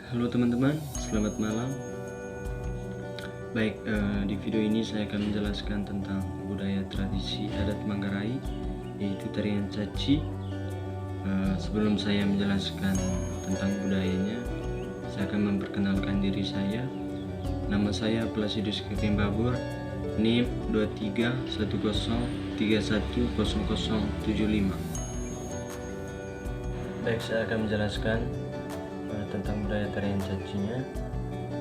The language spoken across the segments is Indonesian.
Halo teman-teman, selamat malam. Baik, di video ini saya akan menjelaskan tentang budaya tradisi adat Manggarai, yaitu tarian caci. Sebelum saya menjelaskan tentang budayanya, saya akan memperkenalkan diri saya. Nama saya Placidus Kevin Babur, NIM 2310310075. Baik, saya akan menjelaskan tentang budaya tarian cacinya.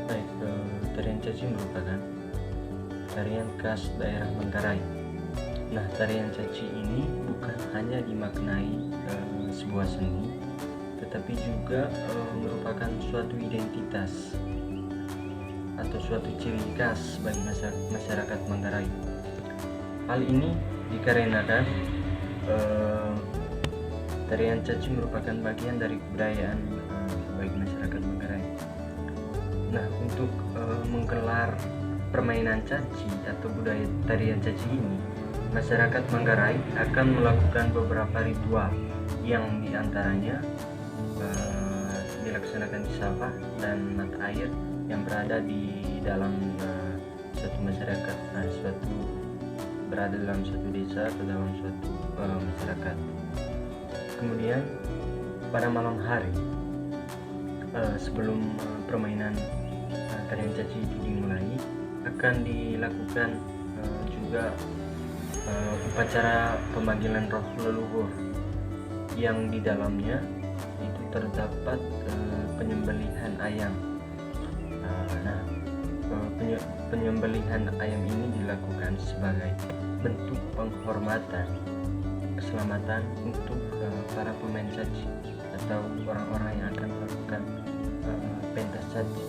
Baik, tarian caci merupakan tarian khas daerah Manggarai. Nah, tarian caci ini bukan hanya dimaknai sebuah seni, tetapi juga merupakan suatu identitas atau suatu ciri khas bagi masyarakat Manggarai. Hal ini dikarenakan tarian caci merupakan bagian dari kebudayaan bagi masyarakat Manggarai. Nah, untuk menggelar permainan caci atau budaya tarian caci ini, masyarakat Manggarai akan melakukan beberapa ritual yang diantaranya dilaksanakan di sawah dan mata air yang berada di dalam suatu masyarakat, berada dalam suatu desa atau dalam suatu masyarakat. Kemudian pada malam hari sebelum permainan tarian caci itu dimulai, akan dilakukan juga upacara pemanggilan roh leluhur yang di dalamnya itu terdapat penyembelihan ayam. Penyembelihan ayam ini dilakukan sebagai bentuk penghormatan keselamatan untuk para pemain caci atau orang-orang yang akan melakukan pentas caci,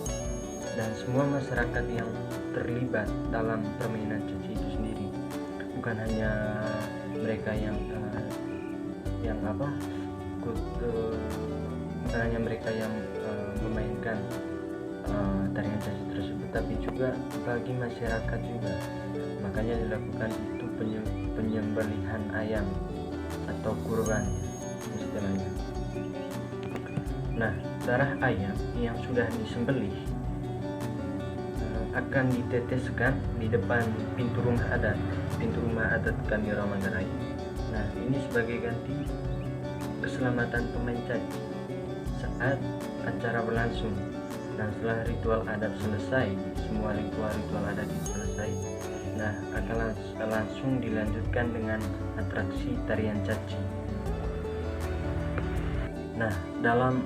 dan semua masyarakat yang terlibat dalam permainan caci itu sendiri, bukan hanya mereka yang memainkan tarian caci tersebut, tapi juga bagi masyarakat juga. Makanya dilakukan itu penyembelihan ayam atau kurban istilahnya. Nah, darah ayam yang sudah disembelih akan diteteskan di depan pintu rumah adat kami orang Manggarai. Nah, ini sebagai ganti keselamatan pemain caci saat acara berlangsung. Nah, setelah ritual adat selesai, semua ritual adat itu selesai, nah akan langsung dilanjutkan dengan atraksi tarian caci. Nah, dalam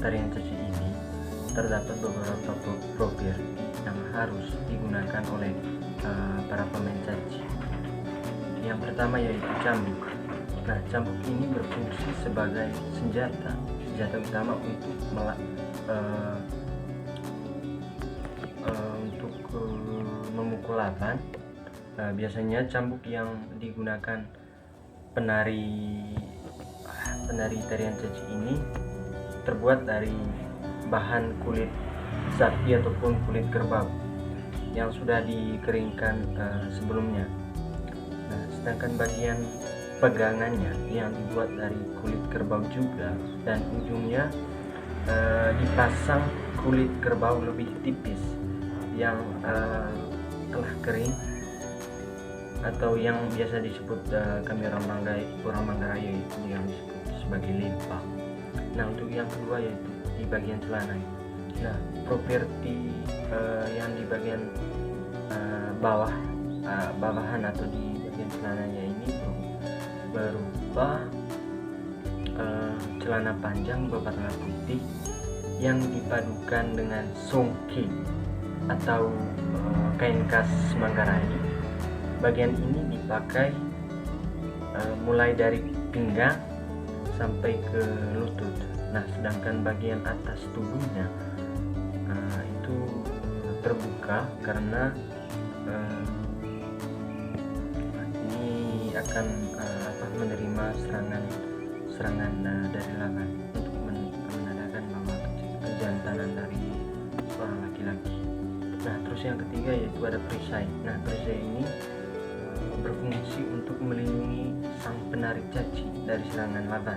tarian caci ini terdapat beberapa properti yang harus digunakan oleh para pemain caci. Yang pertama yaitu cambuk. Nah, cambuk ini berfungsi sebagai senjata utama untuk memukul lawan. Biasanya cambuk yang digunakan penari tarian caci ini terbuat dari bahan kulit sapi ataupun kulit kerbau yang sudah dikeringkan sebelumnya. Nah, sedangkan bagian pegangannya yang dibuat dari kulit kerbau juga, dan ujungnya dipasang kulit kerbau lebih tipis yang telah kering atau yang biasa disebut kami orang Manggarai yaitu yang disebut sebagai lempa. Nah, untuk yang kedua yaitu di bagian celana. Nah, properti yang di bagian bawahan atau di bagian celananya ini berupa celana panjang berwarna putih yang dipadukan dengan songke atau kain khas Manggarai. Bagian ini dipakai mulai dari pinggang sampai ke lutut. Nah, sedangkan bagian atas tubuhnya itu terbuka karena ini akan menerima serangan dari lawan untuk menandakan bahwa kejantanan dari seorang laki-laki. Nah, terus yang ketiga yaitu ada perisai. Nah, perisai ini berfungsi untuk melindungi sang penarik caci dari serangan lawan.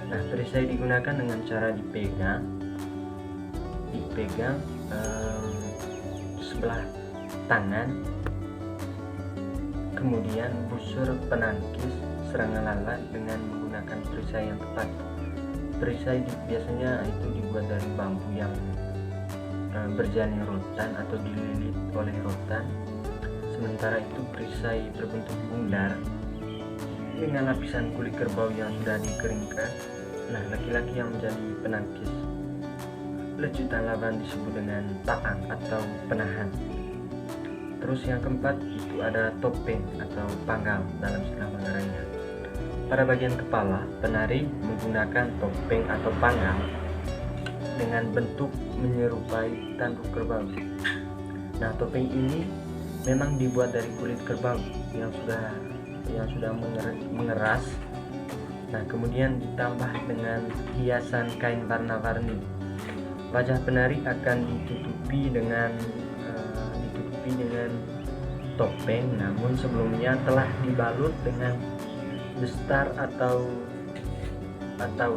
Nah, perisai digunakan dengan cara dipegang sebelah tangan, kemudian busur penangkis serangan lalat dengan menggunakan perisai yang tepat. Perisai biasanya itu dibuat dari bambu yang berjani rotan atau dililit oleh rotan. Sementara itu perisai berbentuk bundar dengan lapisan kulit kerbau yang sudah dikeringkan. Nah, laki-laki yang menjadi penangkis lecutan lawan disebut dengan taang atau penahan. Terus yang keempat itu ada topeng atau panggal dalam istilah Manggarainya. Pada bagian kepala, penari menggunakan topeng atau panggal dengan bentuk menyerupai tanduk kerbau. Nah, topeng ini memang dibuat dari kulit kerbau yang sudah mengeras. Nah, kemudian ditambah dengan hiasan kain warna-warni. Wajah penari akan ditutupi dengan topeng, namun sebelumnya telah dibalut dengan destar atau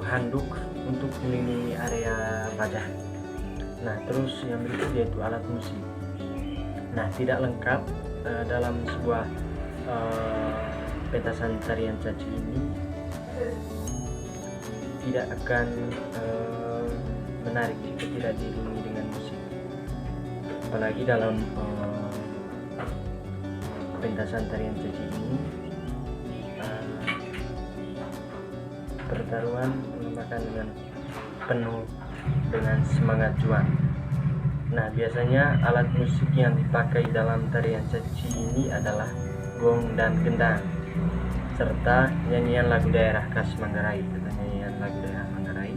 handuk untuk melindungi area wajah. Nah, terus yang berikut yaitu alat musik. Nah, tidak lengkap dalam sebuah pentasan tarian caci ini tidak akan menarik jika tidak diiringi dengan musik. Apalagi dalam pentasan tarian caci ini pertaruhan mengembangkan dengan penuh dengan semangat juang. Nah, biasanya alat musik yang dipakai dalam tarian caci ini adalah gong dan gendang serta nyanyian lagu daerah khas Manggarai. Nyanyian lagu daerah Manggarai,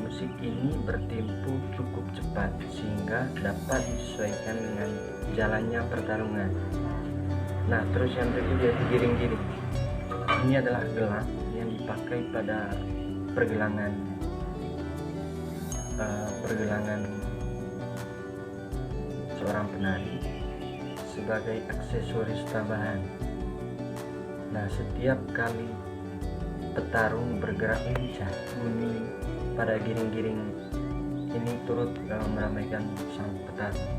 musik ini bertempo cukup cepat sehingga dapat disesuaikan dengan jalannya pertarungan. Nah, terus yang berikut yaitu giring-giring. Ini adalah gelang yang dipakai pada pergelangan seorang penari sebagai aksesoris tambahan. Nah, setiap kali petarung bergerak lincah, bunyi pada giring-giring ini turut meramaikan sang petarung.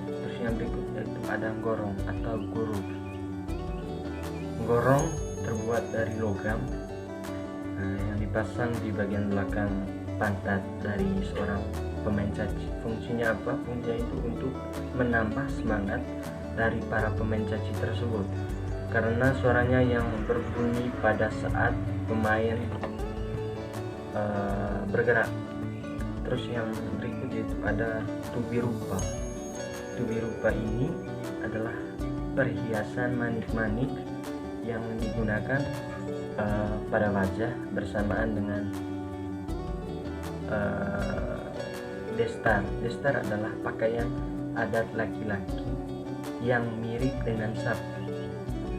Terus yang berikut yaitu ada gorong atau guru. Gorong terbuat dari logam yang dipasang di bagian belakang pantat dari seorang pemain caci. Fungsinya apa? Fungsinya itu untuk menambah semangat dari para pemain caci tersebut, karena suaranya yang berbunyi pada saat pemain bergerak. Terus yang berikut yaitu ada tubi rupa. Tubi rupa ini adalah perhiasan manik-manik yang digunakan pada wajah bersamaan dengan destar. Destar adalah pakaian adat laki-laki yang mirip dengan sapi,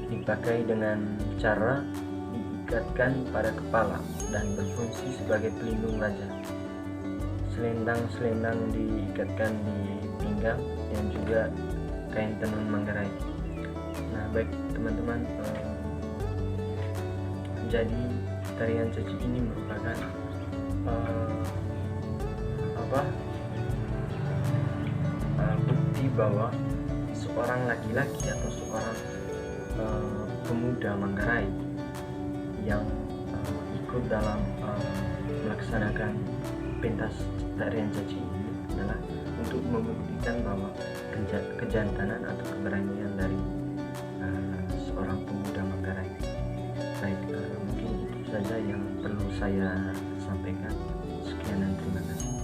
dipakai dengan cara diikatkan pada kepala dan berfungsi sebagai pelindung wajah. Selendang diikatkan di pinggang yang juga kain tenun Manggarai. Nah, baik teman-teman, jadi tarian caci ini merupakan bukti bahwa seorang laki-laki atau seorang pemuda Manggarai yang ikut dalam melaksanakan pentas tarian caci ini adalah untuk membuktikan bahwa kejantanan atau keberanian dari seorang pemuda Manggarai. Baik, mungkin itu saja yang perlu saya sampaikan. Sekian dan terima kasih.